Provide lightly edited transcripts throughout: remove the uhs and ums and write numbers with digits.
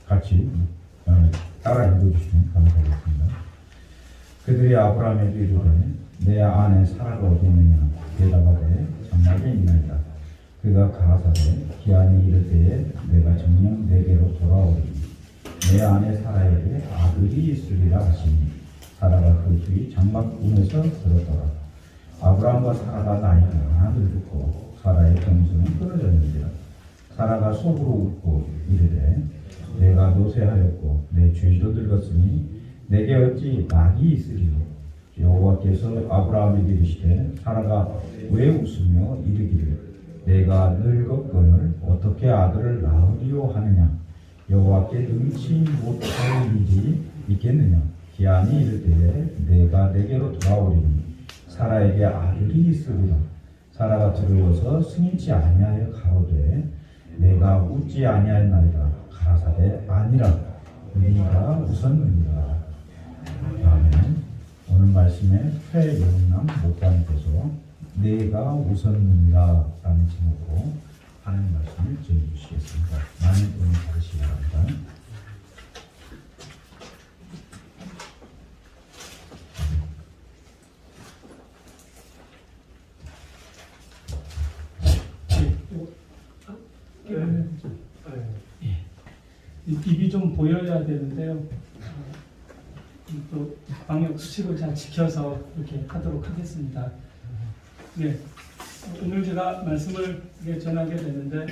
같이 따라 읽어주시면 감사하겠습니다. 그들이 아브라함에게 이르되 내 아내 사라가 어디 있느냐 대답하되 장막에 있나이다. 그가 가라사대 기한이 이를 때에 내가 정녕 내게로 돌아오리니 내 아내 사라에게 아들이 있으리라 하시니 사라가 그 뒤 장막 문에서 들었더라. 아브라함과 사라가 나이가 하나 늙고 사라의 경수는 끊어졌는지라. 사라가 속으로 웃고 이르되 내가 노쇠하였고 내 주위도 늙었으니 내게 어찌 낙이 있으리요. 여호와께서 아브라함에게 이르시되 사라가 왜 웃으며 이르기를 내가 늙었거늘 어떻게 아들을 낳으리요 하느냐. 여호와께 능치 못할 일이 있겠느냐. 기한이 이를 때에 내가 내게로 돌아오리니 사라에게 아들이 있으리라. 사라가 두려워서 승인치 아니하여 가로되 내가 웃지 아니하였나이다. 가라사대 아니라 네가 웃었느니라. 아멘. 오늘 말씀에 최영남 목사님께서 내가 웃었느니라 라는 제목으로 하나님 말씀을 전해주시겠습니다. 많은 분을 받으시기 바랍니다. 입이 좀 보여야 되는데요. 또 방역 수칙을 잘 지켜서 이렇게 하도록 하겠습니다. 네, 오늘 제가 말씀을 전하게 되는데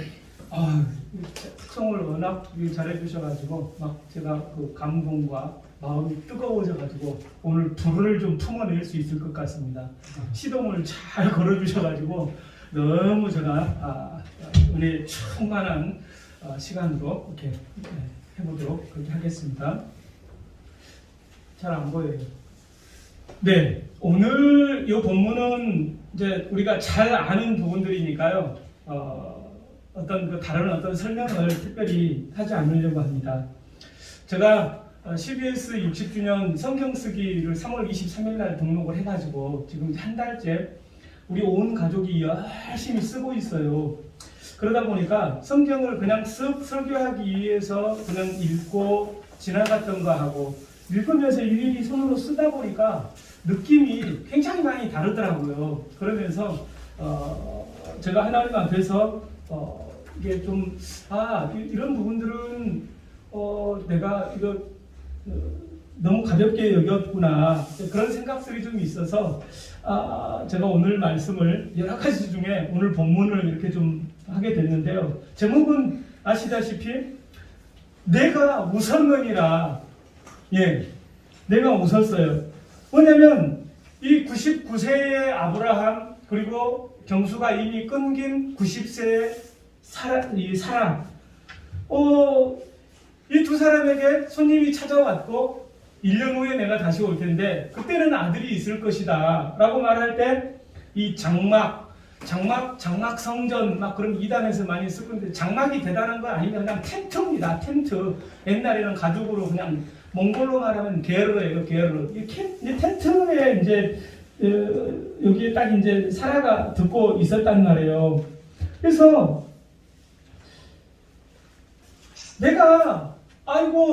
특성을 워낙 잘해 주셔가지고 막 제가 그 감동과 마음이 뜨거워져가지고 오늘 불을 좀 품어낼 수 있을 것 같습니다. 시동을 잘 걸어 주셔가지고 너무 제가 은혜 충만한 시간으로 이렇게 해보도록 그렇게 하겠습니다. 잘 안 보여요. 네, 오늘 이 본문은 이제 우리가 잘 아는 부분들이니까요. 어떤 그 다른 어떤 설명을 특별히 하지 않으려고 합니다. 제가 CBS 60주년 성경 쓰기를 3월 23일 날 등록을 해가지고 지금 한 달째 우리 온 가족이 열심히 쓰고 있어요. 그러다 보니까 성경을 그냥 쓱 설교하기 위해서 그냥 읽고 지나갔던 거 하고 읽으면서 일일이 손으로 쓰다 보니까 느낌이 굉장히 많이 다르더라고요. 그러면서 제가 하나님 앞에서 이게 좀 이런 부분들은 내가 이거 너무 가볍게 여겼구나 그런 생각들이 좀 있어서 제가 오늘 말씀을 여러 가지 중에 오늘 본문을 이렇게 좀 하게 됐는데요. 제목은 아시다시피 내가 웃었느니라. 예, 내가 웃었어요. 왜냐면 이 99세의 아브라함 그리고 경수가 이미 끊긴 90세의 사라 이 두 사람에게 손님이 찾아왔고 1년 후에 내가 다시 올 텐데 그때는 아들이 있을 것이다 라고 말할 때 이 장막 성전 막 그런 이단에서 많이 쓰는데 장막이 대단한 건 아니면 그냥 텐트입니다. 텐트. 옛날에는 가죽으로 그냥 몽골로 말하면 게르예요. 게르. 이 텐트에 이제 여기에 딱 이제 사라가 듣고 있었단 말이에요. 그래서 내가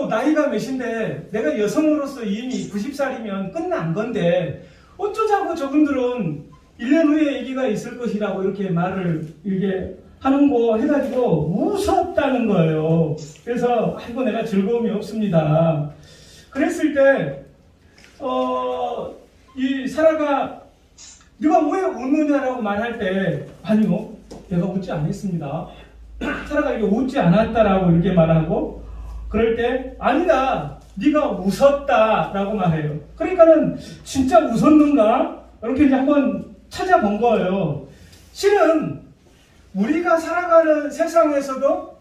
나이가 몇인데 내가 여성으로서 이미 90살이면 끝난 건데 어쩌자고 저분들은 1년 후에 아기가 있을 것이라고 이렇게 말을 이렇게 하는 거 해가지고 웃었다는 거예요. 그래서 내가 즐거움이 없습니다. 그랬을 때 이 사라가 네가 왜 웃느냐라고 말할 때 아니요, 내가 웃지 않았습니다. 사라가 이게 웃지 않았다라고 이렇게 말하고 그럴 때 아니다, 네가 웃었다라고 말해요. 그러니까는 진짜 웃었는가 이렇게 이제 한번 찾아본 거예요. 실은 우리가 살아가는 세상에서도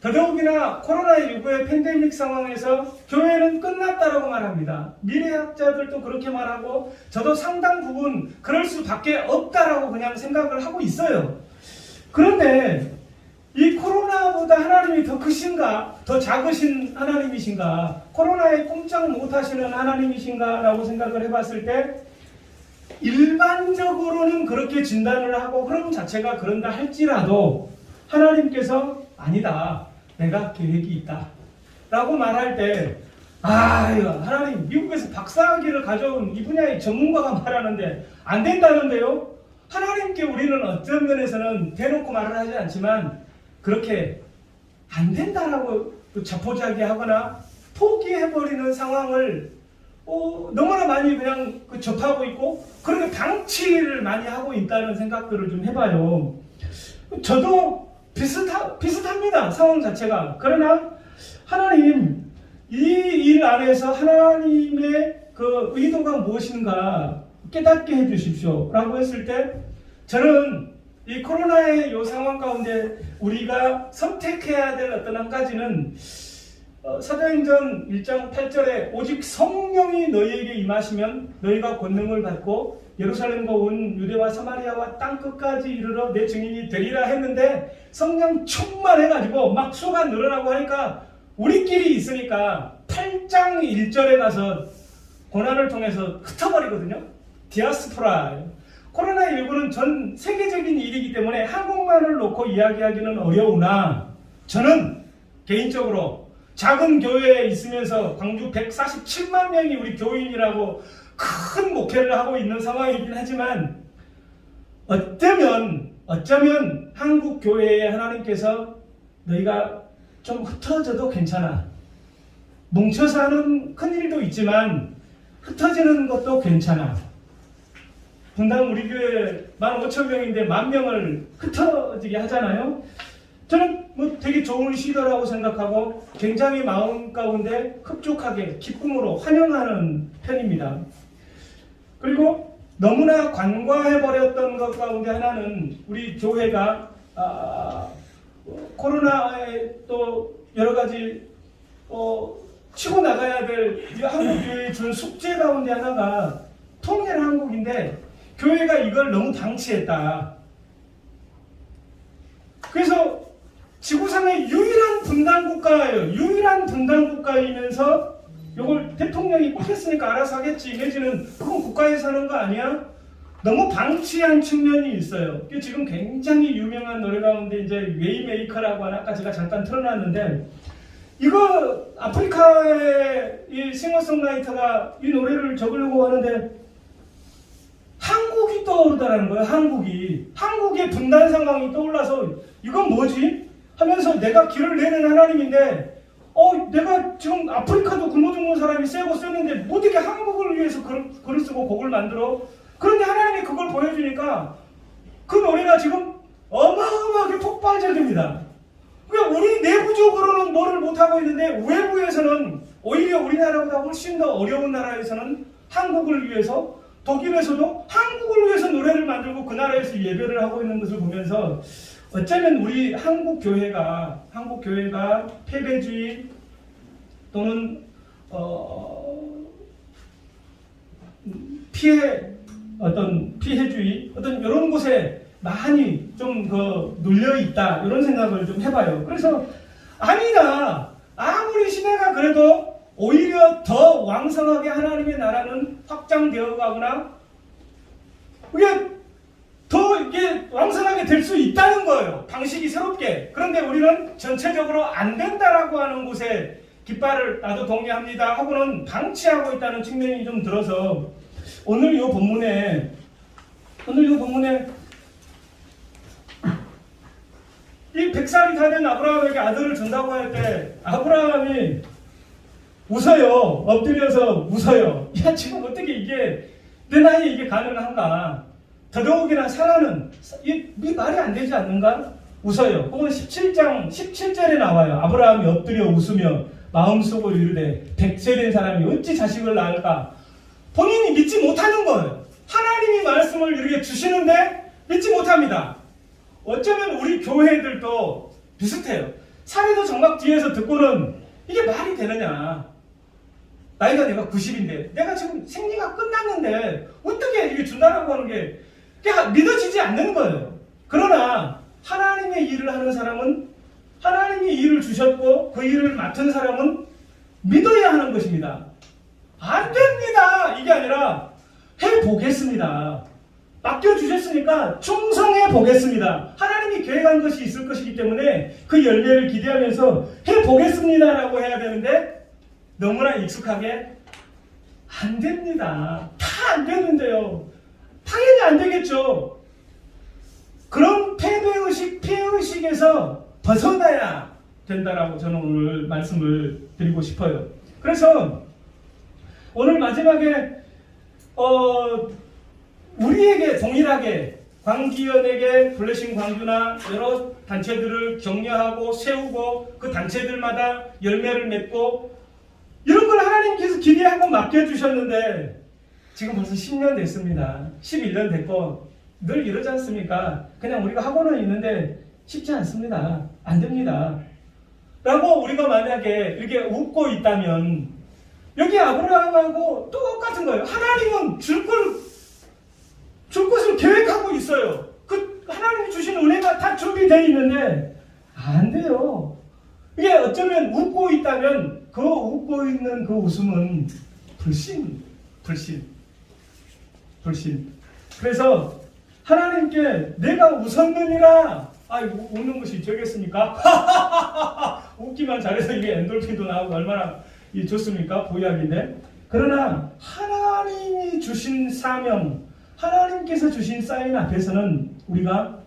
더더욱이나 코로나19의 팬데믹 상황에서 교회는 끝났다라고 말합니다. 미래학자들도 그렇게 말하고 저도 상당 부분 그럴 수밖에 없다라고 그냥 생각을 하고 있어요. 그런데 이 코로나보다 하나님이 더 크신가? 더 작으신 하나님이신가? 코로나에 꼼짝 못하시는 하나님이신가? 라고 생각을 해봤을 때 일반적으로는 그렇게 진단을 하고 흐름 자체가 그런다 할지라도 하나님께서 아니다. 내가 계획이 있다 라고 말할 때 이거 하나님 미국에서 박사학위를 가져온 이 분야의 전문가가 말하는데 안 된다는데요. 하나님께 우리는 어떤 면에서는 대놓고 말을 하지 않지만 그렇게 안 된다라고 자포자기하거나 포기해버리는 상황을 너무나 많이 그냥 접하고 있고 그렇게 방치를 많이 하고 있다는 생각들을 좀 해봐요. 저도 비슷합니다. 상황 자체가. 그러나 하나님 이 일 안에서 하나님의 그 의도가 무엇인가 깨닫게 해주십시오 라고 했을 때 저는 이 코로나의 이 상황 가운데 우리가 선택해야 될 어떤 한 가지는 사도행전 1장 8절에 오직 성령이 너희에게 임하시면 너희가 권능을 받고 예루살렘과 온 유대와 사마리아와 땅끝까지 이르러 내 증인이 되리라 했는데 성령 충만해가지고 막 수가 늘어나고 하니까 우리끼리 있으니까 8장 1절에 가서 고난을 통해서 흩어버리거든요. 디아스포라. 코로나19는 전 세계적인 일이기 때문에 한국만을 놓고 이야기하기는 어려우나 저는 개인적으로 작은 교회에 있으면서 광주 147만 명이 우리 교인이라고 큰 목회를 하고 있는 상황이긴 하지만 어쩌면 한국 교회에 하나님께서 너희가 좀 흩어져도 괜찮아. 뭉쳐서 하는 큰일도 있지만 흩어지는 것도 괜찮아. 분당 우리 교회 15,000명인데 10,000명을 흩어지게 하잖아요. 저는 되게 좋은 시도라고 생각하고 굉장히 마음 가운데 흡족하게 기쁨으로 환영하는 편입니다. 그리고 너무나 관과해버렸던 것 가운데 하나는 우리 교회가 코로나에 또 여러 가지 치고 나가야 될 한국 교회에 준 숙제 가운데 하나가 통일 한국인데 교회가 이걸 너무 방치했다. 그래서 지구상의 유일한 분단국가예요. 유일한 분단국가이면서 이걸 대통령이 꼭 했으니까 알아서 하겠지 내지는 그건 국가에 사는 거 아니야? 너무 방치한 측면이 있어요. 지금 굉장히 유명한 노래 가운데 이제 웨이메이커라고 하나 아까 제가 잠깐 틀어놨는데 이거 아프리카의 이 싱어송라이터가 이 노래를 적으려고 하는데 한국이 떠오르다라는 거예요. 한국의 분단 상황이 떠올라서 이건 뭐지? 하면서 내가 길을 내는 하나님인데 내가 지금 아프리카도 굶어 죽는 사람이 세고 쓰는데 어떻게 한국을 위해서 글을 쓰고 곡을 만들어? 그런데 하나님이 그걸 보여주니까 그 노래가 지금 어마어마하게 폭발적입니다. 그러니까 우리 내부적으로는 뭐를 못하고 있는데 외부에서는 오히려 우리나라보다 훨씬 더 어려운 나라에서는 한국을 위해서 독일에서도 한국을 위해서 노래를 만들고 그 나라에서 예배를 하고 있는 것을 보면서 어쩌면 우리 한국 교회가 패배주의 또는 피해주의 어떤 이런 곳에 많이 좀 눌려 있다 이런 생각을 좀 해봐요. 그래서 아니다. 아무리 시대가 그래도 오히려 더 왕성하게 하나님의 나라는 확장되어 가거나 이게 왕성하게 될 수 있다는 거예요. 방식이 새롭게. 그런데 우리는 전체적으로 안 된다라고 하는 곳에 깃발을 나도 동의합니다 하고는 방치하고 있다는 측면이 좀 들어서 오늘 이 본문에 이 100살이 다 된 아브라함에게 아들을 준다고 할 때 아브라함이 웃어요. 엎드려서 웃어요. 야, 지금 어떻게 이게 내 나이에 이게 가능한가? 더더욱이나 사라는 이 말이 안 되지 않는가? 웃어요. 그건 17장 17절에 나와요. 아브라함이 엎드려 웃으며 마음속으로 이르되 100세 된 사람이 어찌 자식을 낳을까? 본인이 믿지 못하는 거예요. 하나님이 말씀을 이렇게 주시는데 믿지 못합니다. 어쩌면 우리 교회들도 비슷해요. 사례도 정막 뒤에서 듣고는 이게 말이 되느냐? 나이가 내가 90인데 내가 지금 생리가 끝났는데 어떻게 이게 준다라고 하는 게 믿어지지 않는 거예요. 그러나 하나님의 일을 하는 사람은 하나님이 일을 주셨고 그 일을 맡은 사람은 믿어야 하는 것입니다. 안 됩니다. 이게 아니라 해보겠습니다. 맡겨주셨으니까 충성해 보겠습니다. 하나님이 계획한 것이 있을 것이기 때문에 그 열매를 기대하면서 해보겠습니다라고 해야 되는데 너무나 익숙하게 안 됩니다. 다 안 되는데요. 당연히 안 되겠죠. 그런 패배의식, 피해의식에서 벗어나야 된다라고 저는 오늘 말씀을 드리고 싶어요. 그래서 오늘 마지막에 우리에게 동일하게 광기현에게 블레싱 광주나 여러 단체들을 격려하고 세우고 그 단체들마다 열매를 맺고 이런 걸 하나님께서 기대하고 맡겨주셨는데 지금 벌써 10년 됐습니다. 11년 됐고 늘 이러지 않습니까? 그냥 우리가 하고는 있는데 쉽지 않습니다. 안 됩니다. 라고 우리가 만약에 이렇게 웃고 있다면 여기 아브라함하고 똑같은 거예요. 하나님은 줄 것을 계획하고 있어요. 그 하나님이 주신 은혜가 다 준비되어 있는데 안 돼요. 이게 어쩌면 웃고 있다면 그 웃고 있는 그 웃음은 불신. 그래서 하나님께 내가 웃었느니라. 웃는 것이 되겠습니까? 웃기만 잘해서 이게 엔돌핀도 나오고 얼마나 좋습니까? 보약인데. 그러나 하나님이 주신 사명, 하나님께서 주신 사인 앞에서는 우리가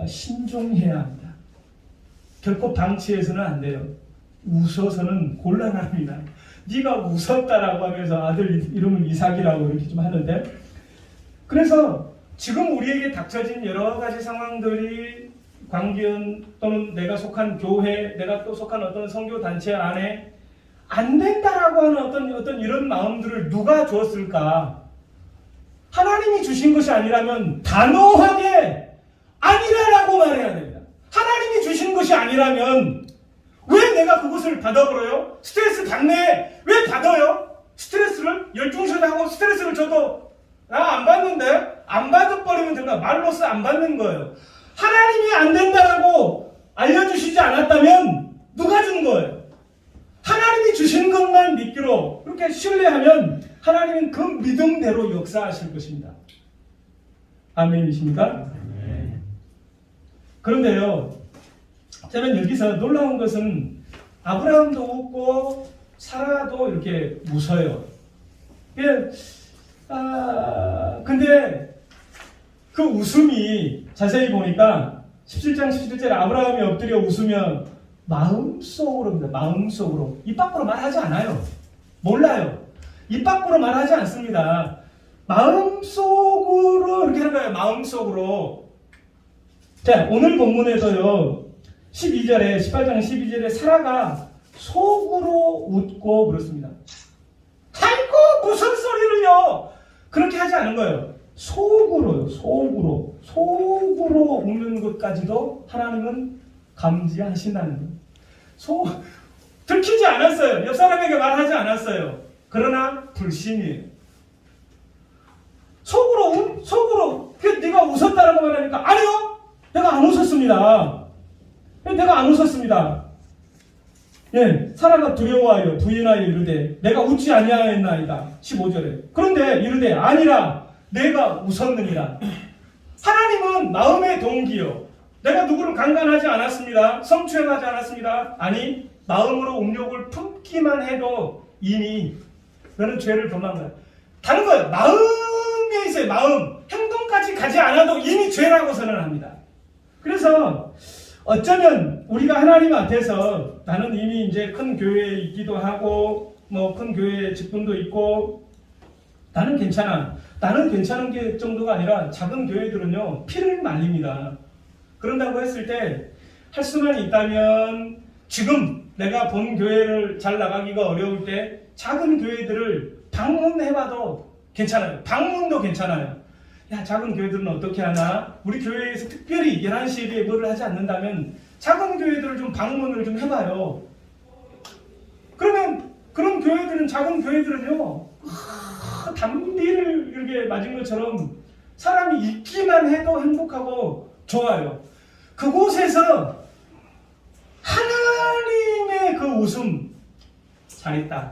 신중해야 합니다. 결코 방치해서는 안 돼요. 웃어서는 곤란합니다. 네가 웃었다라고 하면서 아들 이름은 이삭이라고 이렇게 좀 하는데, 그래서 지금 우리에게 닥쳐진 여러 가지 상황들이 광기현 또는 내가 속한 교회, 내가 또 속한 어떤 선교 단체 안에 안 된다라고 하는 어떤 이런 마음들을 누가 주었을까? 하나님이 주신 것이 아니라면 단호하게 아니라라고 말해야 됩니다. 하나님이 주신 것이 아니라면 왜 내가 그것을 받아버려요? 스트레스 받네. 왜 받아요? 스트레스를 열중시하고 스트레스를 줘도 나 안 받는데? 안 받아버리면 된다. 말로써 안 받는 거예요. 하나님이 안 된다라고 알려주시지 않았다면 누가 준 거예요? 하나님이 주신 것만 믿기로 그렇게 신뢰하면 하나님은 그 믿음대로 역사하실 것입니다. 아멘이십니까? 네. 그런데요, 저는 여기서 놀라운 것은 아브라함도 웃고 사라도 이렇게 웃어요. 근데 그 웃음이 자세히 보니까 17장 17절에 아브라함이 엎드려 웃으며 마음속으로입니다. 마음속으로. 입 밖으로 말하지 않아요. 몰라요. 입 밖으로 말하지 않습니다. 마음속으로 이렇게 하는 거예요. 마음속으로. 자, 오늘 본문에서요. 18장 12절에 사라가 속으로 웃고 그렇습니다. 아이고 무슨 소리를요. 그렇게 하지 않은 거예요. 속으로요. 속으로 웃는 것까지도 하나님은 감지하신다는 거예요. 들키지 않았어요. 옆 사람에게 말하지 않았어요. 그러나 불신이에요. 속으로 네가 웃었다라고 말하니까 아니요. 내가 안 웃었습니다. 예, 사라가 두려워하여 부인하여 이르되 내가 웃지 아니하였나이다. 15절에. 그런데 이르되 아니라 내가 웃었느니라. 하나님은 마음의 동기요. 내가 누구를 강간하지 않았습니다. 성추행하지 않았습니다. 아니, 마음으로 음욕을 품기만 해도 이미 너는 죄를 범한 거야. 다른 거예요. 마음에 있어요. 마음. 행동까지 가지 않아도 이미 죄라고 선언합니다. 그래서 어쩌면 우리가 하나님 앞에서 나는 이미 이제 큰 교회에 있기도 하고 큰 교회에 직분도 있고 나는 괜찮아. 나는 괜찮은 게 정도가 아니라 작은 교회들은요 피를 말립니다. 그런다고 했을 때 할 수만 있다면 지금 내가 본 교회를 잘 나가기가 어려울 때 작은 교회들을 방문해봐도 괜찮아요. 방문도 괜찮아요. 야, 작은 교회들은 어떻게 하나? 우리 교회에서 특별히 11시에 예배를 하지 않는다면 작은 교회들을 좀 방문을 좀 해봐요. 그러면 그런 교회들은, 작은 교회들은요 담비를 이렇게 맞은 것처럼 사람이 있기만 해도 행복하고 좋아요. 그곳에서 하나님의 그 웃음, 잘했다.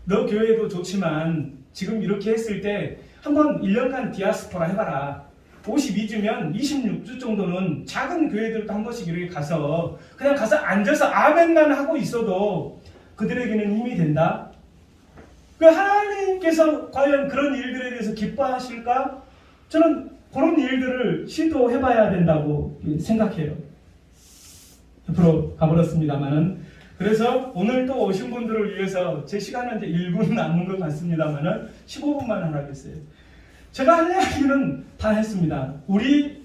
너 교회도 좋지만 지금 이렇게 했을 때 한번 1년간 디아스포라 해봐라. 52주면 26주 정도는 작은 교회들도 한 번씩 이렇게 가서 그냥 가서 앉아서 아멘만 하고 있어도 그들에게는 힘이 된다. 그 하나님께서 과연 그런 일들에 대해서 기뻐하실까? 저는 그런 일들을 시도해봐야 된다고 생각해요. 옆으로 가버렸습니다만은. 그래서 오늘 또 오신 분들을 위해서 제 시간은 이제 1분 남은 것 같습니다만은 15분만 하라겠어요. 제가 할 이야기는 다 했습니다. 우리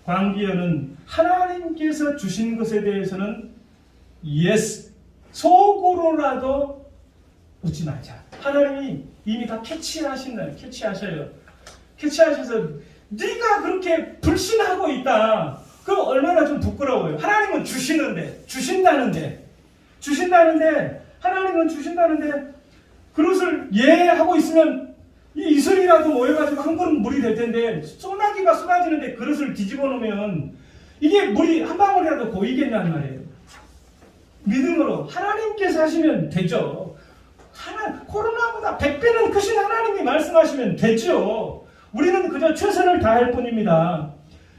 광기현은 하나님께서 주신 것에 대해서는 yes, 속으로라도 웃지 말자. 하나님이 이미 다 캐치하셔요. 캐치하셔서 네가 그렇게 불신하고 있다. 그럼 얼마나 좀 부끄러워요. 하나님은 주신다는데 하나님은 주신다는데 그릇을 하고 있으면 이 이슬이라도 모여가지고 한 그릇 물이 될 텐데 소나기가 쏟아지는데 그릇을 뒤집어 놓으면 이게 물이 한 방울이라도 고이겠냐는 말이에요. 믿음으로 하나님께서 하시면 되죠. 코로나보다 100배는 크신 하나님이 말씀하시면 되죠. 우리는 그저 최선을 다할 뿐입니다.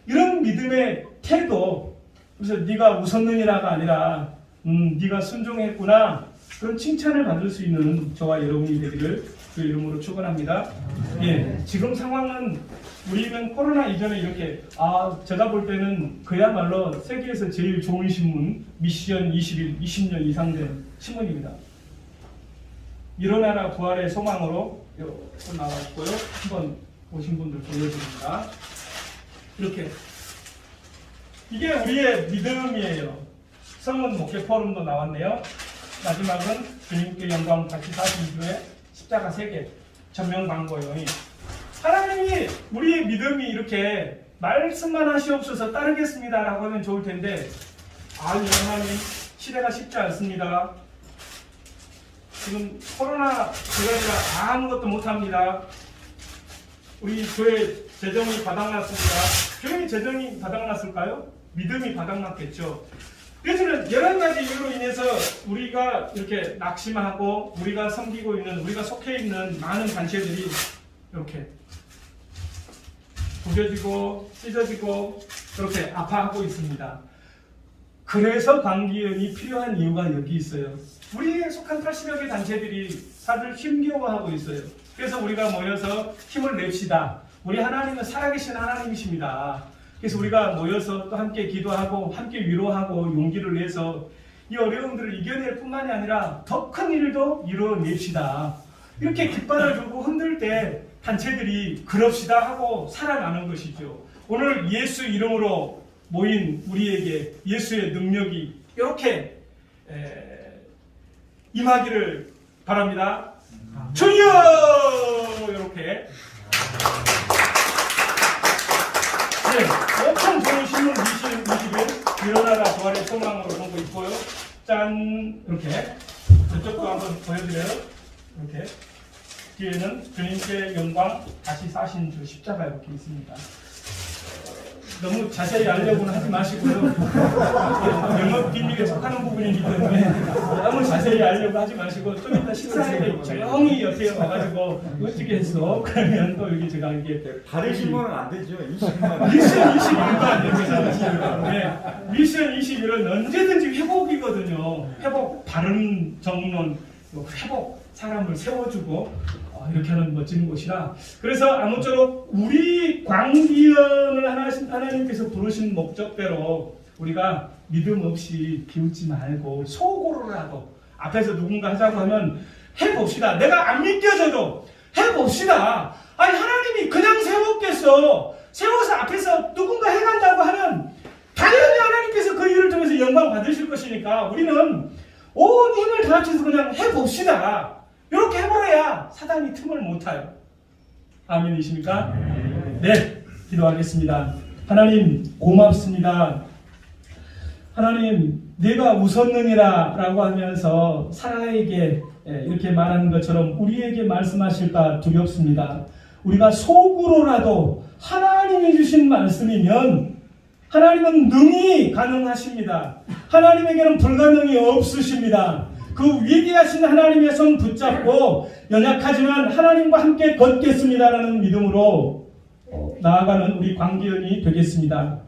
이런 믿음의 태도, 그래서 네가 웃었느니라가 아니라 네가 순종했구나, 그런 칭찬을 받을 수 있는 저와 여러분이 되기를 그 이름으로 축원합니다. 예, 지금 상황은 우리는 코로나 이전에 이렇게 제가 볼 때는 그야말로 세계에서 제일 좋은 신문 미션 21, 20년 이상 된 신문입니다. 일어나라 부활의 소망으로 나왔고요. 한번 오신 분들 보여드립니다. 이렇게 이게 우리의 믿음이에요. 성은 목회 포럼도 나왔네요. 마지막은 주님께 영광 같이 사신 주에 십자가 3개 전면 광고요. 하나님이 우리의 믿음이 이렇게 말씀만 하시옵소서 따르겠습니다 라고 하면 좋을 텐데 아니 하나님 시대가 쉽지 않습니다. 지금 코로나 기간이라 아무것도 못합니다. 우리 교회 재정이 바닥났습니다. 교회 재정이 바닥났을까요? 믿음이 바닥났겠죠. 그래서는 여러 가지 이유로 인해서 우리가 이렇게 낙심하고 우리가 섬기고 있는, 우리가 속해 있는 많은 단체들이 이렇게 구겨지고 찢어지고 그렇게 아파하고 있습니다. 그래서 광기연이 필요한 이유가 여기 있어요. 우리에 속한 80여 개 단체들이 다들 힘겨워하고 있어요. 그래서 우리가 모여서 힘을 냅시다. 우리 하나님은 살아계신 하나님이십니다. 그래서 우리가 모여서 또 함께 기도하고 함께 위로하고 용기를 내서 이 어려움들을 이겨낼 뿐만이 아니라 더 큰 일도 이뤄냅시다. 이렇게 깃발을 들고 흔들 때 단체들이 그럽시다 하고 살아나는 것이죠. 오늘 예수 이름으로 모인 우리에게 예수의 능력이 이렇게 임하기를 바랍니다. 주여! 이렇게. 네, 엄청 좋은 신문 20일 일어나라 부활의 소망으로 그런 거 있고요. 짠! 이렇게. 저쪽도 한번 보여드려요. 이렇게. 뒤에는 주님께 영광 다시 사신 주 십자가 이렇게 있습니다. 너무 자세히 알려고는 하지 마시고요. 영업 비밀에 속하는 부분이기 때문에 너무 자세히 알려고 하지 마시고 좀 이따 식사할 때 조용히 옆에 와가지고 어떻게 했어? 그러면 또 여기 제가 이게 다른 신문은 안 되죠. 20만. 미션 21도 안 됩니다. 네. 미션 21은 언제든지 회복이거든요. 회복, 바른 정론, 회복, 사람을 세워주고 이렇게 하는 멋진 곳이라. 그래서 아무쪼록 우리 광기연을 하나님께서 부르신 목적대로 우리가 믿음 없이 비웃지 말고 속으로라도 앞에서 누군가 하자고 하면 해봅시다. 내가 안 믿겨져도 해봅시다. 아니 하나님이 그냥 세웠겠어. 세워서 앞에서 누군가 해간다고 하면 당연히 하나님께서 그 일을 통해서 영광 받으실 것이니까 우리는 온 힘을 다 합쳐서 그냥 해봅시다. 이렇게 해버려야 사단이 틈을 못 타요. 아멘이십니까? 네, 기도하겠습니다. 하나님 고맙습니다. 하나님 내가 웃었느니라 라고 하면서 사라에게 이렇게 말하는 것처럼 우리에게 말씀하실까 두렵습니다. 우리가 속으로라도 하나님이 주신 말씀이면 하나님은 능히 가능하십니다. 하나님에게는 불가능이 없으십니다. 그 위대하신 하나님의 손 붙잡고 연약하지만 하나님과 함께 걷겠습니다라는 믿음으로 나아가는 우리 광기연이 되겠습니다.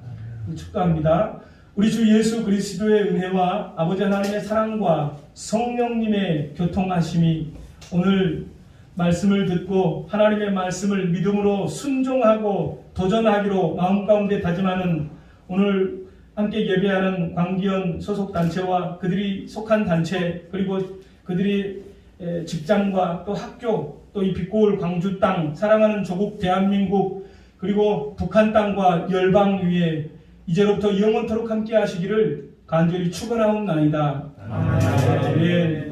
축도합니다. 우리 주 예수 그리스도의 은혜와 아버지 하나님의 사랑과 성령님의 교통하심이 오늘 말씀을 듣고 하나님의 말씀을 믿음으로 순종하고 도전하기로 마음 가운데 다짐하는 오늘 함께 예배하는 광기연 소속 단체와 그들이 속한 단체 그리고 그들이 직장과 또 학교 또 이 빛고울 광주 땅 사랑하는 조국 대한민국 그리고 북한 땅과 열방 위에 이제로부터 영원토록 함께 하시기를 간절히 축원하옵나이다. 아멘.